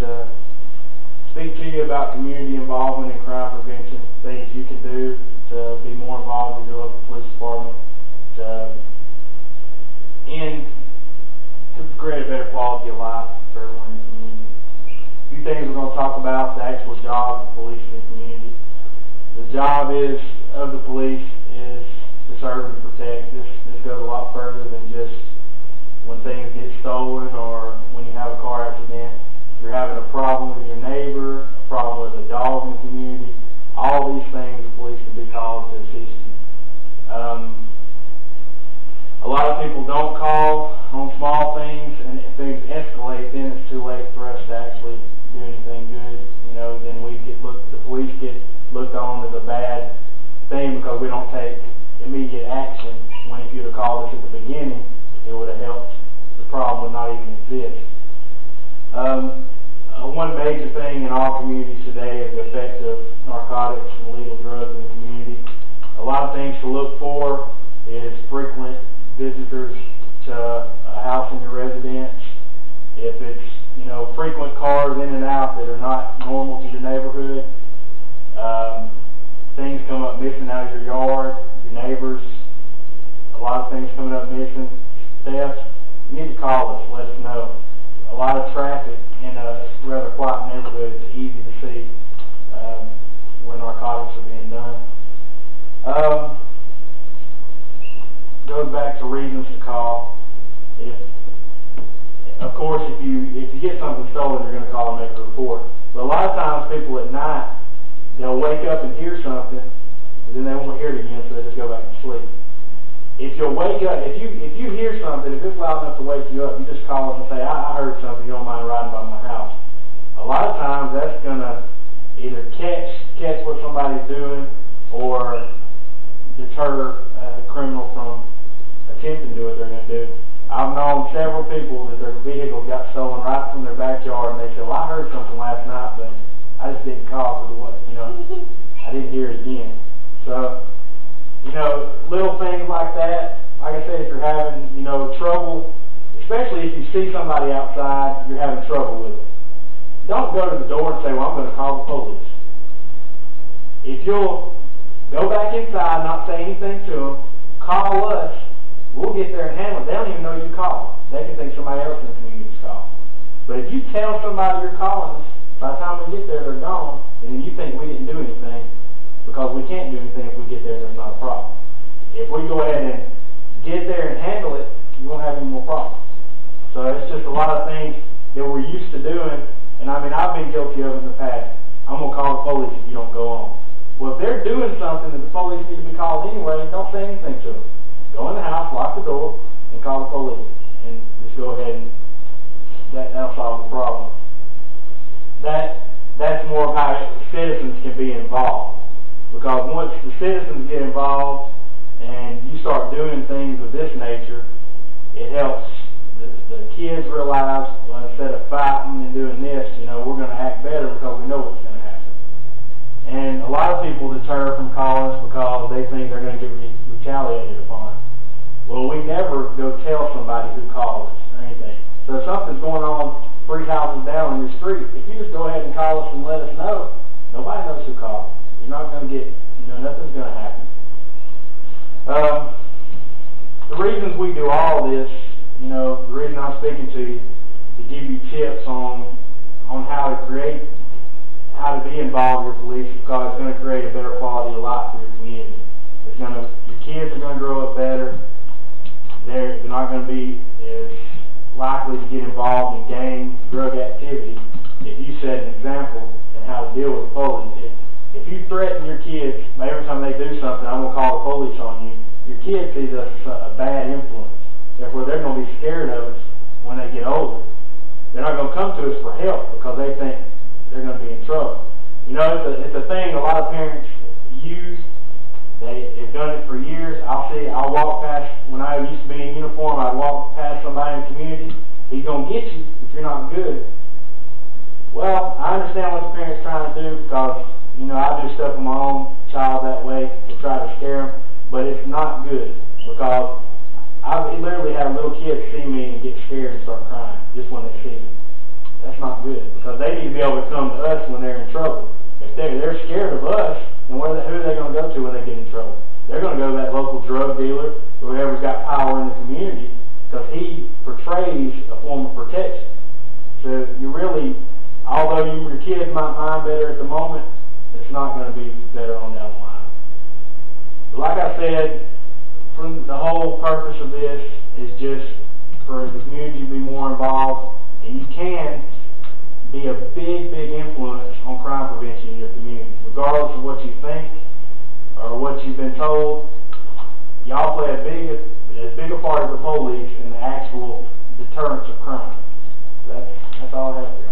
to speak to you about community involvement and crime prevention, things you can do to be more involved in your local police department, to create a better quality of life for everyone in the community. A few things we're going to talk about: the actual job of police in the community. The job of the police is to serve and protect. This goes a lot further than just when things get stolen or when you have a car accident. You're having a problem with your neighbor, a problem with a dog in the community. All these things the police can be called to assist you. A lot of people don't call on small things, and if things escalate, then it's too late for us to actually do anything good. You know, then the police get looked on as a bad thing because we don't take immediate action, when if you'd have called us at the beginning, it would have helped. The problem would not even exist. One major thing in all communities today is the effect of narcotics and illegal drugs in the community. A lot of things to look for is frequent visitors to a house in your residence. If it's, you know, frequent cars in and out that are not normal to your neighborhood, things come up missing out of your yard, your neighbors, a lot of things coming up missing, theft, you need to call us, let us know. A lot of traffic in a rather quiet neighborhood is easy to see where narcotics are being done. Goes back to reasons to call. Of course, if you get something stolen, you're going to call and make a report. But a lot of times, people at night, they'll wake up and hear something, and then they won't hear it again, so they just go back to sleep. If you'll wake up, if you hear something, if it's loud enough to wake you up, you just call us and say, I heard something, you don't mind riding by my house. A lot of times that's going to either catch what somebody's doing or deter a criminal from attempting to do what they're going to do. I've known several people that their vehicle got stolen right from their backyard, and they said, well, I heard something last night, but I just didn't call because, I didn't hear it again. So, you know, little things like that. Like I said, if you're having, trouble, especially if you see somebody outside, you're having trouble with it, don't go to the door and say, well, I'm going to call the police. If you'll go back inside, not say anything to them, call us, we'll get there and handle it. They don't even know you called. They can think somebody else in the community's called. But if you tell somebody you're calling us, by the time we get there, they're gone, and then you think we didn't do anything, because we can't do anything if we get there and there's not a problem. If we go ahead and get there and handle it, you won't have any more problems. So it's just a lot of things that we're used to doing, and I mean, I've been guilty of it in the past. I'm going to call the police if you don't go on. Well, if they're doing something that the police need to be called anyway, don't say anything to them. Go in the house, lock the door, and call the police. And just go ahead and that'll solve the problem. That's more of how citizens can be involved. Because once the citizens get involved and you start doing things of this nature, it helps the kids realize, well, instead of fighting and doing this, we're going to act better because we know what's going to happen. And a lot of people deter from calling us because they think they're going to get retaliated upon. Well, we never go tell somebody who called us or anything. So if something's going on 3 houses down on your street, if you just go ahead and call us and let us know, nobody knows who called. You're not going to get, nothing's going to happen. The reasons we do all this, the reason I'm speaking to you, to give you tips on how to be involved with your police, because it's going to create a better quality of life for your community. Your kids are going to grow up better. They're not going to be as likely to get involved in gang, drug activity if you set an example in how to deal with the police. If you threaten your kids, every time they do something, I'm going to call the police on you, your kid sees us as a bad influence. Therefore, they're going to be scared of us when they get older. They're not going to come to us for help because they think they're going to be in trouble. It's a thing a lot of parents use. They've done it for years. I'll walk past, when I used to be in uniform, I'd walk past somebody in the community. He's going to get you if you're not good. Well, I understand what the parent's trying to do because I do stuff with my own child that way to try to scare them, but it's not good because I literally had little kids see me and get scared and start crying just when they see me. That's not good, because they need to be able to come to us when they're in trouble. If they're scared of us, then who are they going to go to when they get in trouble? They're going to go to that local drug dealer or whoever's got power in the community, because he portrays a form of protection. So you really, although your kids might mind better at the moment, it's not going to be better on down the line. But like I said, from the whole purpose of this is just for the community to be more involved, and you can be a big, big influence on crime prevention in your community. Regardless of what you think or what you've been told, y'all play as big a part of the police in the actual deterrence of crime. That's all I have to say.